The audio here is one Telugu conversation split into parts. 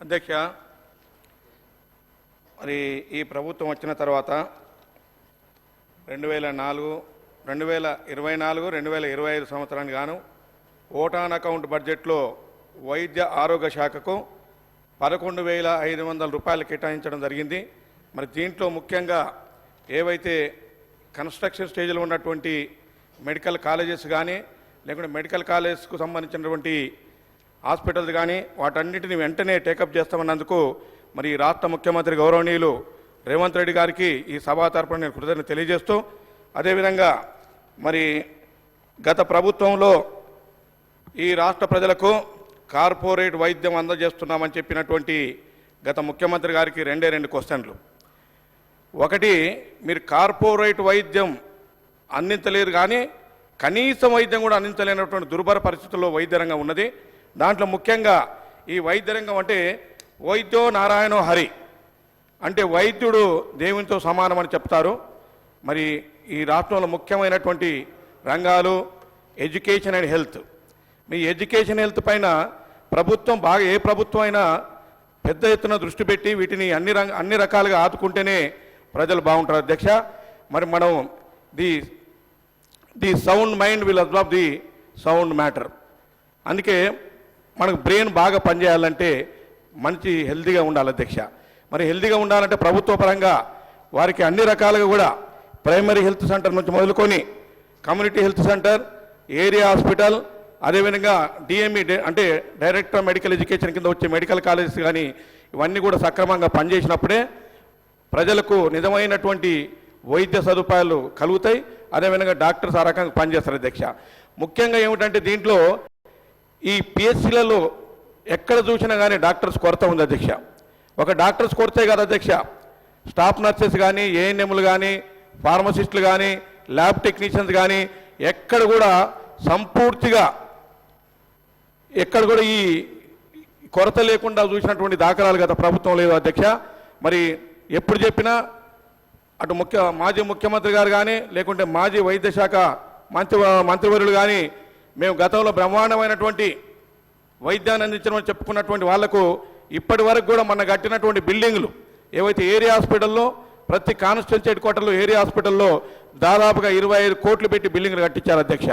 అధ్యక్ష, మరి ఈ ప్రభుత్వం వచ్చిన తర్వాత 2024-2025 సంవత్సరానికి గాను ఓటాన్ అకౌంట్ బడ్జెట్లో వైద్య ఆరోగ్య శాఖకు 11,500 రూపాయలు కేటాయించడం జరిగింది. మరి దీంట్లో ముఖ్యంగా ఏవైతే కన్స్ట్రక్షన్ స్టేజ్లో ఉన్నటువంటి మెడికల్ కాలేజెస్ కానీ లేకుంటే మెడికల్ కాలేజ్కు సంబంధించినటువంటి హాస్పిటల్స్ కానీ వాటన్నిటిని వెంటనే టేకప్ చేస్తామన్నందుకు మరి రాష్ట్ర ముఖ్యమంత్రి గౌరవనీయులు రేవంత్ రెడ్డి గారికి ఈ సభా తరపున నేను కృతజ్ఞత తెలియజేస్తూ, అదేవిధంగా మరి గత ప్రభుత్వంలో ఈ రాష్ట్ర ప్రజలకు కార్పొరేట్ వైద్యం అందజేస్తున్నామని చెప్పినటువంటి గత ముఖ్యమంత్రి గారికి రెండు క్వశ్చన్లు. ఒకటి, మీరు కార్పొరేట్ వైద్యం అందించలేరు కానీ కనీసం వైద్యం కూడా అందించలేనటువంటి దుర్భర పరిస్థితుల్లో వైద్య రంగం ఉన్నది. దాంట్లో ముఖ్యంగా ఈ వైద్య రంగం అంటే వైద్యో నారాయణో హరి అంటే వైద్యుడు దేవునితో సమానమని చెప్తారు. మరి ఈ రాష్ట్రంలో ముఖ్యమైనటువంటి రంగాలు education and health. Me education health పైన ప్రభుత్వం ఏ ప్రభుత్వం అయినా పెద్ద ఎత్తున దృష్టి పెట్టి వీటిని అన్ని రకాలుగా ఆదుకుంటేనే ప్రజలు బాగుంటారు అధ్యక్ష. మరి మనం the sound mind will observe the sound matter. అందుకే మనకు బ్రెయిన్ బాగా పనిచేయాలంటే మంచి హెల్తీగా ఉండాలి అధ్యక్ష. మరి హెల్తీగా ఉండాలంటే ప్రభుత్వ పరంగా వారికి అన్ని రకాలుగా కూడా ప్రైమరీ హెల్త్ సెంటర్ నుంచి మొదలుకొని community health centre, area hospital, అదేవిధంగా డిఎంఈ అంటే డైరెక్టర్ మెడికల్ ఎడ్యుకేషన్ కింద వచ్చే మెడికల్ కాలేజెస్ కానీ ఇవన్నీ కూడా సక్రమంగా పనిచేసినప్పుడే ప్రజలకు నిజమైనటువంటి వైద్య సదుపాయాలు కలుగుతాయి. అదేవిధంగా డాక్టర్స్ ఆ రకంగా పనిచేస్తారు అధ్యక్ష. ముఖ్యంగా ఏమిటంటే దీంట్లో ఈ పిహెచ్సిలలో ఎక్కడ చూసినా కానీ డాక్టర్స్ కొరత ఉంది అధ్యక్ష. ఒక డాక్టర్స్ కొరతే కాదు అధ్యక్ష, స్టాఫ్ నర్సెస్ కానీ, ఏఎన్ఎంలు కానీ, ఫార్మసిస్టులు కానీ, ల్యాబ్ టెక్నీషియన్స్ కానీ ఎక్కడ కూడా సంపూర్తిగా ఎక్కడ కూడా ఈ కొరత లేకుండా చూసినటువంటి దాఖలాలు గత ప్రభుత్వం లేదు అధ్యక్ష. మరి ఎప్పుడు చెప్పినా అటు మాజీ ముఖ్యమంత్రి గారు కానీ లేకుంటే మాజీ వైద్య శాఖ మంత్రివర్యులు కానీ మేము గతంలో బ్రహ్మాండమైనటువంటి వైద్యాన్ని అందించమని చెప్పుకున్నటువంటి వాళ్లకు ఇప్పటి వరకు కూడా మన కట్టినటువంటి బిల్డింగ్లు ఏవైతే ఏరియా హాస్పిటల్లో ప్రతి కాన్స్టిట్యున్సీ హెడ్ క్వార్టర్లో ఏరియా హాస్పిటల్లో దాదాపుగా 25 కోట్లు పెట్టి బిల్డింగ్లు కట్టించారు అధ్యక్ష.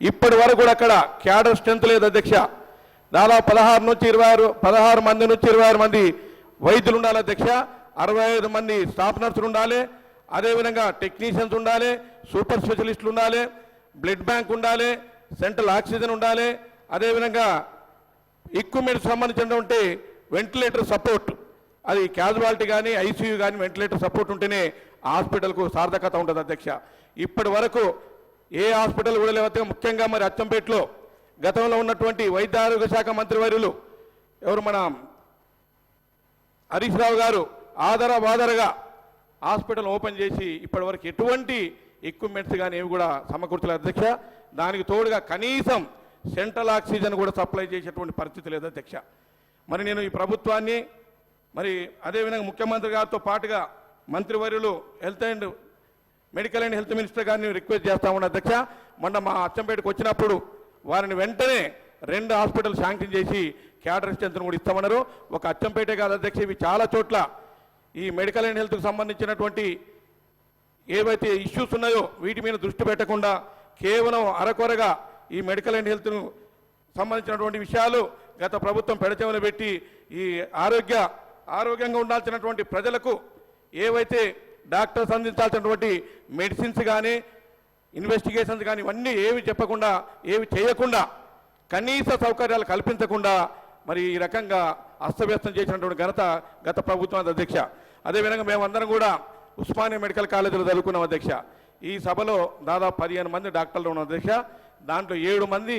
ఇప్పటి వరకు కూడా అక్కడ క్యాడర్ స్ట్రెంత్ లేదు అధ్యక్ష. దాదాపు 16 మంది నుంచి 26 మంది వైద్యులు ఉండాలి అధ్యక్ష. 65 మంది స్టాఫ్ నర్సులు ఉండాలి, అదేవిధంగా టెక్నీషియన్స్ ఉండాలి, సూపర్ స్పెషలిస్టులు ఉండాలి, బ్లడ్ బ్యాంక్ ఉండాలి, సెంట్రల్ ఆక్సిజన్ ఉండాలి, అదేవిధంగా ఎక్విప్మెంట్స్ సంబంధించినటువంటి వెంటిలేటర్ సపోర్ట్, అది క్యాజువాలిటీ కానీ ఐసీయూ కానీ వెంటిలేటర్ సపోర్ట్ ఉంటేనే హాస్పిటల్కు సార్థకత ఉంటుంది అధ్యక్ష. ఇప్పటి వరకు ఏ హాస్పిటల్ కూడా లేకపోతే ముఖ్యంగా మరి అచ్చంపేటలో గతంలో ఉన్నటువంటి వైద్య ఆరోగ్య శాఖ మంత్రివర్యులు ఎవరు మన హరీష్ రావు గారు ఆధారగా హాస్పిటల్ ఓపెన్ చేసి ఇప్పటి వరకు ఎటువంటి ఎక్విప్మెంట్స్ కానీ ఏవి కూడా సమకూర్చలేదు అధ్యక్ష. దానికి తోడుగా కనీసం సెంట్రల్ ఆక్సిజన్ కూడా సప్లై చేసేటువంటి పరిస్థితి లేదు అధ్యక్ష. మరి నేను ఈ ప్రభుత్వాన్ని మరి అదేవిధంగా ముఖ్యమంత్రి గారితో పాటుగా మంత్రివర్యులు మెడికల్ అండ్ హెల్త్ మినిస్టర్ గారిని రిక్వెస్ట్ చేస్తా ఉన్నా అధ్యక్ష. మొన్న మా అచ్చంపేటకు వచ్చినప్పుడు వారిని వెంటనే 2 హాస్పిటల్ శాంక్షన్ చేసి క్యాడర్ స్ట్రెంత్ను కూడా ఇస్తామన్నారు. ఒక అచ్చంపేటే కాదు అధ్యక్ష, ఇవి చాలా చోట్ల ఈ మెడికల్ అండ్ హెల్త్కు సంబంధించినటువంటి ఏవైతే ఇష్యూస్ ఉన్నాయో వీటి మీద దృష్టి పెట్టకుండా కేవలం అరకొరగా ఈ మెడికల్ అండ్ హెల్త్ను సంబంధించినటువంటి విషయాలు గత ప్రభుత్వం పెడచెవిన పెట్టి ఈ ఆరోగ్యంగా ఉండాల్సినటువంటి ప్రజలకు ఏవైతే డాక్టర్స్ అందించాల్సినటువంటి మెడిసిన్స్ కానీ ఇన్వెస్టిగేషన్స్ కానీ ఇవన్నీ ఏవి చెప్పకుండా ఏవి చేయకుండా కనీస సౌకర్యాలు కల్పించకుండా మరి ఈ రకంగా అస్తవ్యస్తం చేసినటువంటి ఘనత గత ప్రభుత్వం అధ్యక్ష. అదేవిధంగా మేమందరం కూడా ఉస్మానియా మెడికల్ కాలేజీలో చదువుకున్నాం అధ్యక్ష. ఈ సభలో దాదాపు 15 మంది డాక్టర్లు ఉన్నాం అధ్యక్ష. దాంట్లో 7 మంది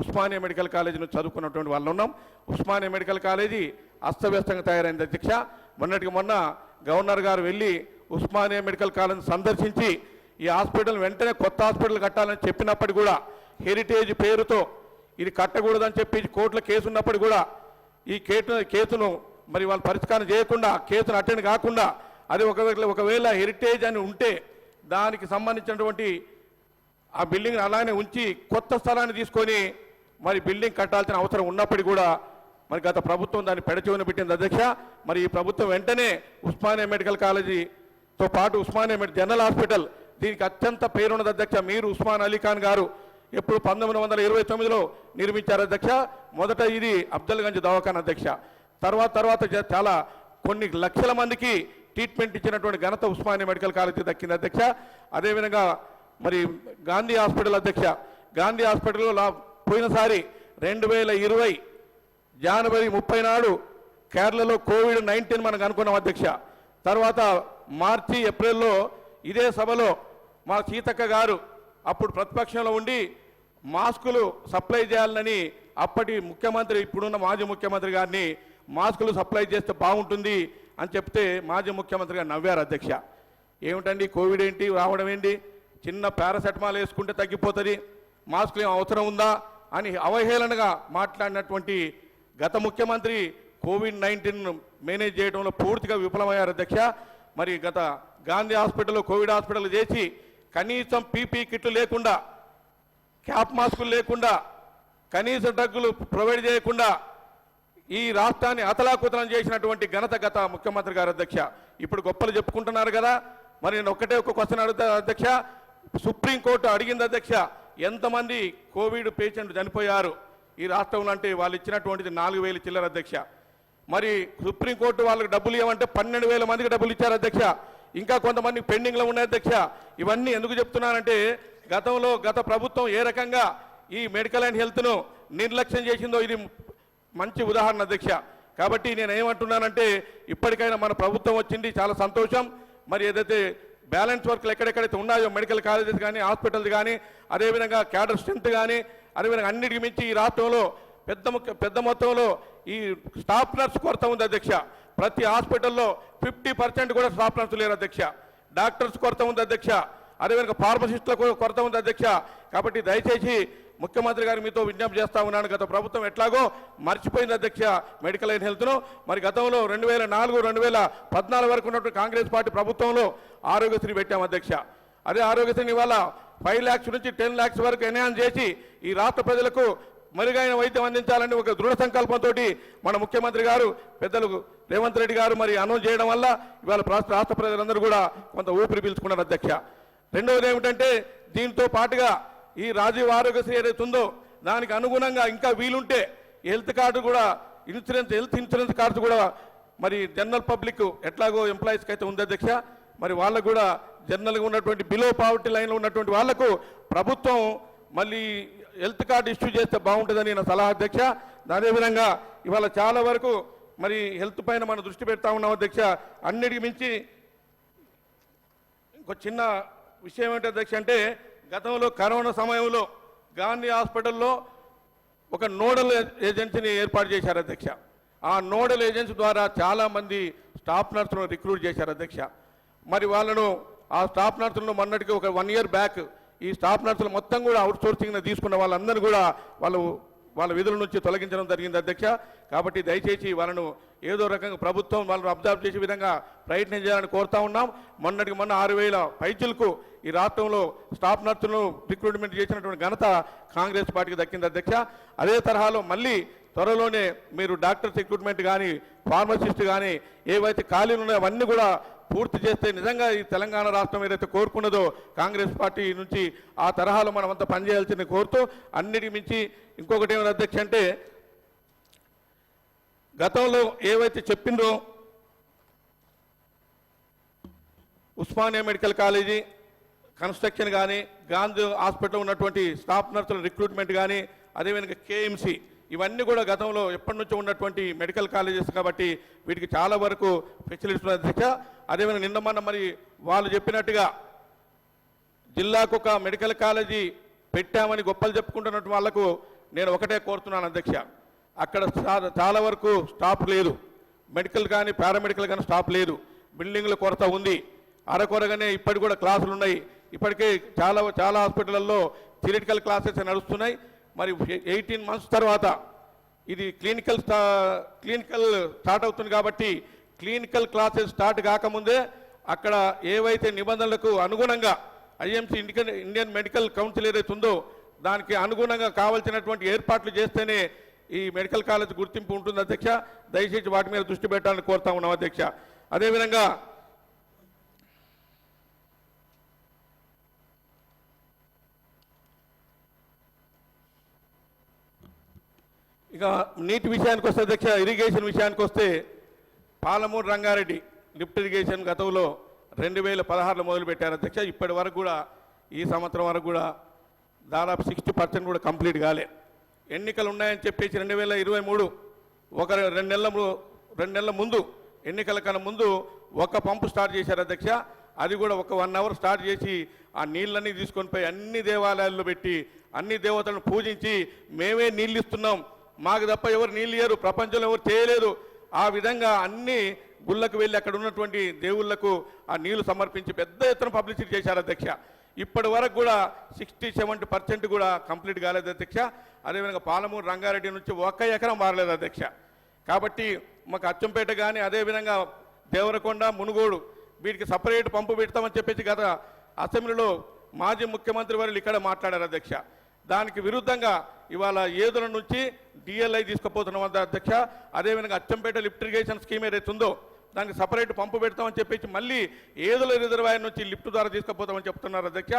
ఉస్మానియా మెడికల్ కాలేజీ నుంచి చదువుకున్నటువంటి వాళ్ళు ఉన్నాం. ఉస్మానియా మెడికల్ కాలేజీ అస్తవ్యస్తంగా తయారైంది అధ్యక్ష. మొన్న గవర్నర్ గారు వెళ్ళి ఉస్మానియా మెడికల్ కాలేజీ సందర్శించి ఈ హాస్పిటల్ వెంటనే కొత్త హాస్పిటల్ కట్టాలని చెప్పినప్పటికీ కూడా హెరిటేజ్ పేరుతో ఇది కట్టకూడదని చెప్పి కోర్టులో కేసు ఉన్నప్పటికీ కూడా ఈ కేసును మరి వాళ్ళు పరిష్కారం చేయకుండా కేసును అటెండ్ కాకుండా అది ఒకవేళ హెరిటేజ్ అని ఉంటే దానికి సంబంధించినటువంటి ఆ బిల్డింగ్ అలానే ఉంచి కొత్త స్థలాన్ని తీసుకొని మరి బిల్డింగ్ కట్టాల్సిన అవసరం ఉన్నప్పటికీ కూడా మరి గత ప్రభుత్వం దాన్ని పెడచెవిన పెట్టింది అధ్యక్ష. మరి ఈ ప్రభుత్వం వెంటనే ఉస్మానియా మెడికల్ కాలేజీతో పాటు ఉస్మానియా జనరల్ హాస్పిటల్ దీనికి అత్యంత పేరున్నది అధ్యక్ష. మీరు ఉస్మాన్ అలీ ఖాన్ గారు ఎప్పుడు 1929లో నిర్మించారు అధ్యక్ష. మొదట ఇది అఫ్జల్గంజ్ దవాఖానా అధ్యక్ష. తర్వాత చాలా కొన్ని లక్షల మందికి ట్రీట్మెంట్ ఇచ్చినటువంటి ఘనత ఉస్మానియా మెడికల్ కాలేజీ దక్కింది అధ్యక్ష. అదేవిధంగా మరి గాంధీ హాస్పిటల్ అధ్యక్ష. గాంధీ హాస్పిటల్లో పోయినసారి 2020 జనవరి 30 నాడు కేరళలో కోవిడ్-19 మనకు అనుకున్నాం అధ్యక్ష. తర్వాత మార్చి ఏప్రిల్లో ఇదే సభలో మా సీతక్క గారు అప్పుడు ప్రతిపక్షంలో ఉండి మాస్కులు సప్లై చేయాలని అప్పటి ముఖ్యమంత్రి ఇప్పుడున్న మాజీ ముఖ్యమంత్రి గారిని మాస్కులు సప్లై చేస్తే బాగుంటుంది అని చెప్తే మాజీ ముఖ్యమంత్రి గారు నవ్వారు అధ్యక్ష. ఏమిటండి కోవిడ్ ఏంటి రావడం ఏంటి, చిన్న పారాసెటమాల్ వేసుకుంటే తగ్గిపోతుంది, మాస్కులు ఏం అవసరం ఉందా అని అవహేళనగా మాట్లాడినటువంటి గత ముఖ్యమంత్రి కోవిడ్-19 మేనేజ్ చేయడంలో పూర్తిగా విఫలమయ్యారు అధ్యక్ష. మరి గత గాంధీ హాస్పిటల్లో కోవిడ్ హాస్పిటల్ చేసి కనీసం పీపీ కిట్లు లేకుండా, క్యాప్ మాస్కులు లేకుండా, కనీస డ్రగ్గులు ప్రొవైడ్ చేయకుండా ఈ రాష్ట్రాన్ని అతలాకుతలం చేసినటువంటి ఘనత గత ముఖ్యమంత్రి గారు అధ్యక్ష. ఇప్పుడు గొప్పలు చెప్పుకుంటున్నారు కదా. మరి నేను ఒక్కటే ఒక క్వశ్చన్ అడుగుతా అధ్యక్ష. సుప్రీంకోర్టు అడిగింది అధ్యక్ష, ఎంతమంది కోవిడ్ పేషెంట్ చనిపోయారు ఈ రాష్ట్రంలో అంటే వాళ్ళు ఇచ్చినటువంటిది 4,000 చిల్లర అధ్యక్ష. మరి సుప్రీంకోర్టు వాళ్ళకి డబ్బులు ఇవ్వమంటే 12,000 మందికి డబ్బులు ఇచ్చారు అధ్యక్ష. ఇంకా కొంతమంది పెండింగ్లో ఉన్నాయి అధ్యక్ష. ఇవన్నీ ఎందుకు చెప్తున్నానంటే గతంలో గత ప్రభుత్వం ఏ రకంగా ఈ మెడికల్ అండ్ హెల్త్ను నిర్లక్ష్యం చేసిందో ఇది మంచి ఉదాహరణ అధ్యక్ష. కాబట్టి నేను ఏమంటున్నానంటే ఇప్పటికైనా మన ప్రభుత్వం వచ్చింది, చాలా సంతోషం. మరి ఏదైతే బ్యాలెన్స్ వర్క్లు ఎక్కడెక్కడైతే ఉన్నాయో మెడికల్ కాలేజెస్ కానీ హాస్పిటల్స్ కానీ అదేవిధంగా క్యాడర్ స్ట్రెంత్ కానీ అదేవిధంగా అన్నిటికి మించి ఈ రాష్ట్రంలో పెద్ద మొత్తంలో ఈ స్టాఫ్ నర్స్ కొరత ఉంది అధ్యక్ష. ప్రతి హాస్పిటల్లో 50% కూడా స్టాఫ్ నర్సు లేరు అధ్యక్ష. డాక్టర్స్ కొరత ఉంది అధ్యక్ష. అదేవిధంగా ఫార్మసిస్టులకు కొరత ఉంది అధ్యక్ష. కాబట్టి దయచేసి ముఖ్యమంత్రి గారు మీతో విజ్ఞప్తి చేస్తా ఉన్నాను, గత ప్రభుత్వం ఎట్లాగో మర్చిపోయింది అధ్యక్ష మెడికల్ అండ్ హెల్త్ను. మరి గతంలో 2004, 2014 వరకు ఉన్నటువంటి కాంగ్రెస్ పార్టీ ప్రభుత్వంలో ఆరోగ్యశ్రీ పెట్టాం అధ్యక్ష. అదే ఆరోగ్యశ్రీని ఇవాళ 5 lakhs నుంచి 10 lakhs వరకు ఎన్హాన్స్ చేసి ఈ రాష్ట్ర ప్రజలకు మెరుగైన వైద్యం అందించాలని ఒక దృఢ సంకల్పంతో మన ముఖ్యమంత్రి గారు పెద్దలు రేవంత్ రెడ్డి గారు మరి అనౌన్స్ చేయడం వల్ల ఇవాళ రాష్ట్ర ప్రజలందరూ కూడా కొంత ఊపిరి పీల్చుకున్నారు అధ్యక్ష. రెండవది ఏమిటంటే దీంతో పాటుగా ఈ రాజీవ్ ఆరోగ్యశ్రీ ఏదైతే ఉందో దానికి అనుగుణంగా ఇంకా వీలుంటే హెల్త్ ఇన్సూరెన్స్ కార్డ్స్ కూడా మరి జనరల్ పబ్లిక్ ఎట్లాగో ఎంప్లాయీస్కి అయితే ఉంది అధ్యక్ష. మరి వాళ్ళకు కూడా జనరల్గా ఉన్నటువంటి బిలో పావర్టీ లైన్లో ఉన్నటువంటి వాళ్లకు ప్రభుత్వం మళ్ళీ హెల్త్ కార్డు ఇష్యూ చేస్తే బాగుంటుందని నా సలహా అధ్యక్ష. అదేవిధంగా ఇవాళ చాలా వరకు మరి హెల్త్ పైన మనం దృష్టి పెడతా ఉన్నాం అధ్యక్ష. అన్నిటికి మించి ఇంకో చిన్న విషయం ఏంటి అధ్యక్ష అంటే గతంలో కరోనా సమయంలో గాంధీ హాస్పిటల్లో ఒక నోడల్ ఏజెన్సీని ఏర్పాటు చేశారు అధ్యక్ష. ఆ నోడల్ ఏజెన్సీ ద్వారా చాలామంది స్టాఫ్ నర్సులను రిక్రూట్ చేశారు అధ్యక్ష. మరి వాళ్ళను ఆ స్టాఫ్ నర్సులను మొన్నటికి ఒక 1 year బ్యాక్ ఈ స్టాఫ్ నర్సులు మొత్తం కూడా అవుట్ సోర్సింగ్ తీసుకున్న వాళ్ళందరూ కూడా వాళ్ళ విధుల నుంచి తొలగించడం జరిగింది అధ్యక్ష. కాబట్టి దయచేసి వాళ్ళను ఏదో రకంగా ప్రభుత్వం వాళ్ళను అబ్జర్వ్ చేసే విధంగా ప్రయత్నం చేయాలని కోరుతా ఉన్నాం. మొన్న 6,000 పైచులకు ఈ రాష్ట్రంలో స్టాఫ్ నర్సులను రిక్రూట్మెంట్ చేసినటువంటి ఘనత కాంగ్రెస్ పార్టీకి దక్కింది అధ్యక్ష. అదే తరహాలో మళ్ళీ త్వరలోనే మీరు డాక్టర్స్ రిక్రూట్మెంట్ కానీ ఫార్మసిస్ట్ కానీ ఏవైతే ఖాళీలు ఉన్నాయో అవన్నీ కూడా పూర్తి చేస్తే నిజంగా ఈ తెలంగాణ రాష్ట్రం ఏదైతే కోరుకున్నదో కాంగ్రెస్ పార్టీ నుంచి ఆ తరహాలో మనం అంతా పనిచేయాల్సింది కోరుతూ అన్నిటికి మించి ఇంకొకటి ఏమైనా అధ్యక్ష అంటే గతంలో ఏవైతే చెప్పిందో ఉస్మానియా మెడికల్ కాలేజీ కన్స్ట్రక్షన్ కానీ గాంధీ హాస్పిటల్లో ఉన్నటువంటి స్టాఫ్ నర్సుల రిక్రూట్మెంట్ కానీ అదేవిధంగా కేఎంసీ ఇవన్నీ కూడా గతంలో ఎప్పటి నుంచో ఉన్నటువంటి మెడికల్ కాలేజెస్ కాబట్టి వీటికి చాలా వరకు ఫెసిలిటీస్ ఉన్నాయి అధ్యక్ష. అదేవిధంగా నిన్న మొన్న మరి వాళ్ళు చెప్పినట్టుగా జిల్లాకు ఒక మెడికల్ కాలేజీ పెట్టామని గొప్పలు చెప్పుకుంటున్నట్టు వాళ్లకు నేను ఒకటే కోరుతున్నాను అధ్యక్ష. అక్కడ చాలా వరకు స్టాఫ్ లేదు, మెడికల్ కానీ పారామెడికల్ కానీ స్టాఫ్ లేదు, బిల్డింగ్ల కొరత ఉంది, అరకొరగానే ఇప్పటికి కూడా క్లాసులు ఉన్నాయి. ఇప్పటికే చాలా హాస్పిటల్లో థియరిటికల్ క్లాసెస్ నడుస్తున్నాయి. మరి 18 months తర్వాత ఇది క్లినికల్ స్టార్ట్ అవుతుంది కాబట్టి క్లినికల్ క్లాసెస్ స్టార్ట్ కాకముందే అక్కడ ఏవైతే నిబంధనలకు అనుగుణంగా ఐఎంసీ ఇండియన్ మెడికల్ కౌన్సిల్ ఏదైతే ఉందో దానికి అనుగుణంగా కావాల్సినటువంటి ఏర్పాట్లు చేస్తేనే ఈ మెడికల్ కాలేజ్ గుర్తింపు ఉంటుంది అధ్యక్ష. దయచేసి వాటి మీద దృష్టి పెట్టాలని కోరుతా ఉన్నాం అధ్యక్ష. అదేవిధంగా ఇక నీటి విషయానికి వస్తే అధ్యక్ష, ఇరిగేషన్ విషయానికి వస్తే పాలమూరు రంగారెడ్డి లిఫ్ట్ ఇరిగేషన్ గతంలో 2016లో మొదలుపెట్టారు అధ్యక్ష. ఇప్పటి వరకు కూడా ఈ సంవత్సరం వరకు కూడా దాదాపు 60% కూడా కంప్లీట్ కాలే. ఎన్నికలు ఉన్నాయని చెప్పేసి 2023 ఒక 2 నెలల ముందు, ఎన్నికల కన్నా ముందు ఒక పంపు స్టార్ట్ చేశారు అధ్యక్ష. అది కూడా ఒక 1 అవర్ స్టార్ట్ చేసి ఆ నీళ్ళన్నీ తీసుకొని పోయి అన్ని దేవాలయాల్లో పెట్టి అన్ని దేవతలను పూజించి మేమే నీళ్ళు ఇస్తున్నాం, మాకు తప్ప ఎవరు నీళ్ళు ఇయ్యరు, ప్రపంచంలో ఎవరు చేయలేదు, ఆ విధంగా అన్ని గుళ్ళకు వెళ్ళి అక్కడ ఉన్నటువంటి దేవుళ్లకు ఆ నీళ్లు సమర్పించి పెద్ద ఎత్తున పబ్లిసిటీ చేశారు అధ్యక్ష. ఇప్పటి వరకు కూడా 60-70% కూడా కంప్లీట్ కాలేదు అధ్యక్ష. అదేవిధంగా పాలమూరు రంగారెడ్డి నుంచి 1 ఎకరం మారలేదు అధ్యక్ష. కాబట్టి మాకు అచ్చంపేట కానీ అదేవిధంగా దేవరకొండ, మునుగోడు వీటికి సపరేట్ పంపు పెడతామని చెప్పేసి గత అసెంబ్లీలో మాజీ ముఖ్యమంత్రి వారు ఇక్కడ మాట్లాడారు అధ్యక్ష. దానికి విరుద్ధంగా ఇవాళ ఏదుల నుంచి డిఎల్ఐ తీసుకుపోతున్నాం అధ్యక్ష. అదేవిధంగా అచ్చంపేట లిఫ్ట్ ఇరిగేషన్ స్కీమ్ ఏదైతే ఉందో దానికి సపరేట్ పంపు పెడతామని చెప్పేసి మళ్ళీ ఏదుల రిజర్వాయర్ నుంచి లిఫ్ట్ ద్వారా తీసుకుపోతామని చెప్తున్నారు అధ్యక్ష.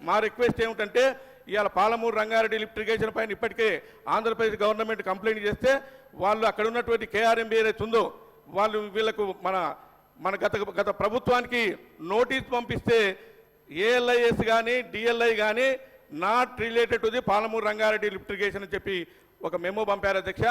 మా రిక్వెస్ట్ ఏమిటంటే ఇవాళ పాలమూరు రంగారెడ్డి లిఫ్ట్ ఇరిగేషన్ పైన ఇప్పటికే ఆంధ్రప్రదేశ్ గవర్నమెంట్ కంప్లైంట్ చేస్తే వాళ్ళు అక్కడ ఉన్నటువంటి కేఆర్ఎంబీ ఏదైతే ఉందో వాళ్ళు వీళ్ళకు మన గత ప్రభుత్వానికి నోటీస్ పంపిస్తే ఏఎల్ఐఎస్ కానీ డిఎల్ఐ కానీ not related to the Palamuru Rangareddy lift irrigation అని చెప్పి ఒక మెమో పంపారు అధ్యక్ష.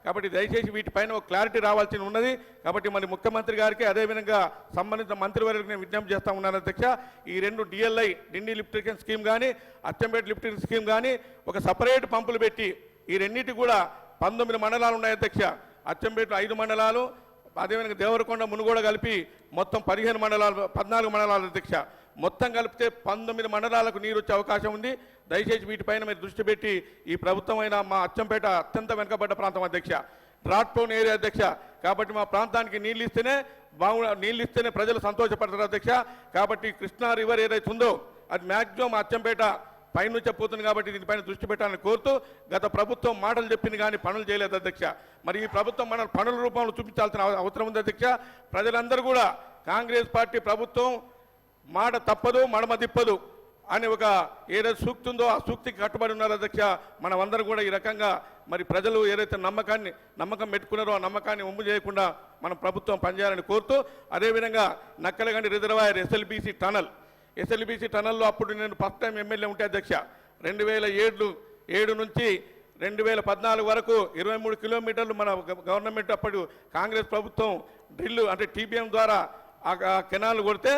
కాబట్టి దయచేసి వీటిపైన ఒక క్లారిటీ రావాల్సి ఉన్నది. కాబట్టి మరి ముఖ్యమంత్రి గారికి అదేవిధంగా సంబంధిత మంత్రివర్యులకు నేను విజ్ఞప్తి చేస్తా ఉన్నాను అధ్యక్ష. ఈ 2 డిఎల్ఐ డిండి లిఫ్ట్ ఇరిగేషన్ స్కీమ్ కానీ అచ్చంపేట లిఫ్ట్ ఇరిగేషన్ స్కీమ్ కానీ ఒక సపరేట్ పంపులు పెట్టి ఈ రెండింటి కూడా 19 మండలాలు ఉన్నాయి అధ్యక్ష. అచ్చంపేట 5 మండలాలు, అదేవిధంగా దేవరకొండ, మునుగోడ కలిపి మొత్తం 14 మండలాలు అధ్యక్ష. మొత్తం కలిపితే 19 మండలాలకు నీరు వచ్చే అవకాశం ఉంది. దయచేసి వీటిపైన మీరు దృష్టి పెట్టి ఈ ప్రభుత్వం అయినా మా అచ్చంపేట అత్యంత వెనుకబడ్డ ప్రాంతం అధ్యక్ష, డ్రాట్ ప్రోన్ ఏరియా అధ్యక్ష. కాబట్టి మా ప్రాంతానికి నీళ్ళు ఇస్తేనే ప్రజలు సంతోషపడతారు అధ్యక్ష. కాబట్టి కృష్ణా రివర్ ఏదైతే ఉందో అది మ్యాక్సిమం అచ్చంపేట పైనుంచే పోతుంది. కాబట్టి దీనిపైన దృష్టి పెట్టాలని కోరుతూ గత ప్రభుత్వం మాటలు చెప్పింది కానీ పనులు చేయలేదు అధ్యక్ష. మరి ఈ ప్రభుత్వం మన పనుల రూపంలో చూపించాల్సిన అవసరం ఉంది అధ్యక్ష. ప్రజలందరూ కూడా కాంగ్రెస్ పార్టీ ప్రభుత్వం మాట తప్పదు మడమ తిప్పదు అని ఒక ఏదైతే సూక్తి ఉందో ఆ సూక్తికి కట్టుబడి ఉన్నారు అధ్యక్ష. మనమందరం కూడా ఈ రకంగా మరి ప్రజలు ఏదైతే నమ్మకం పెట్టుకున్నారో ఆ నమ్మకాన్ని ఒమ్ము చేయకుండా మనం ప్రభుత్వం పనిచేయాలని కోరుతూ, అదేవిధంగా నక్కలగండి రిజర్వాయర్ ఎస్ఎల్బీసీ టనల్లో అప్పుడు నేను ఫస్ట్ టైం ఎమ్మెల్యే ఉంటే అధ్యక్ష 2007 నుంచి 2014 వరకు 23 కిలోమీటర్లు మన గవర్నమెంట్ అప్పుడు కాంగ్రెస్ ప్రభుత్వం డ్రిల్ అంటే టీబీఎం ద్వారా ఆ కెనాల్ కొడితే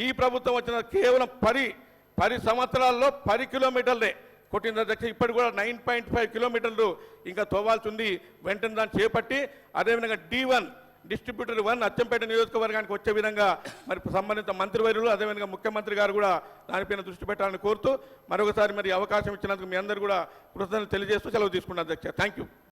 ఈ ప్రభుత్వం వచ్చిన కేవలం 10 సంవత్సరాల్లో 10 కిలోమీటర్లే కొట్టింది అధ్యక్ష. ఇప్పటి కూడా 9.5 కిలోమీటర్లు ఇంకా తోవాల్సి ఉంది. వెంటనే దాన్ని చేపట్టి అదేవిధంగా D1 డిస్ట్రిబ్యూటర్ 1 అచ్చంపేట నియోజకవర్గానికి వచ్చే విధంగా మరి సంబంధిత మంత్రివర్యులు అదేవిధంగా ముఖ్యమంత్రి గారు కూడా దానిపైన దృష్టి పెట్టాలని కోరుతూ మరొకసారి మరి అవకాశం ఇచ్చినందుకు మీ అందరూ కూడా కృతజ్ఞతలు తెలియజేస్తూ సెలవు తీసుకున్నాను అధ్యక్ష. Thank you.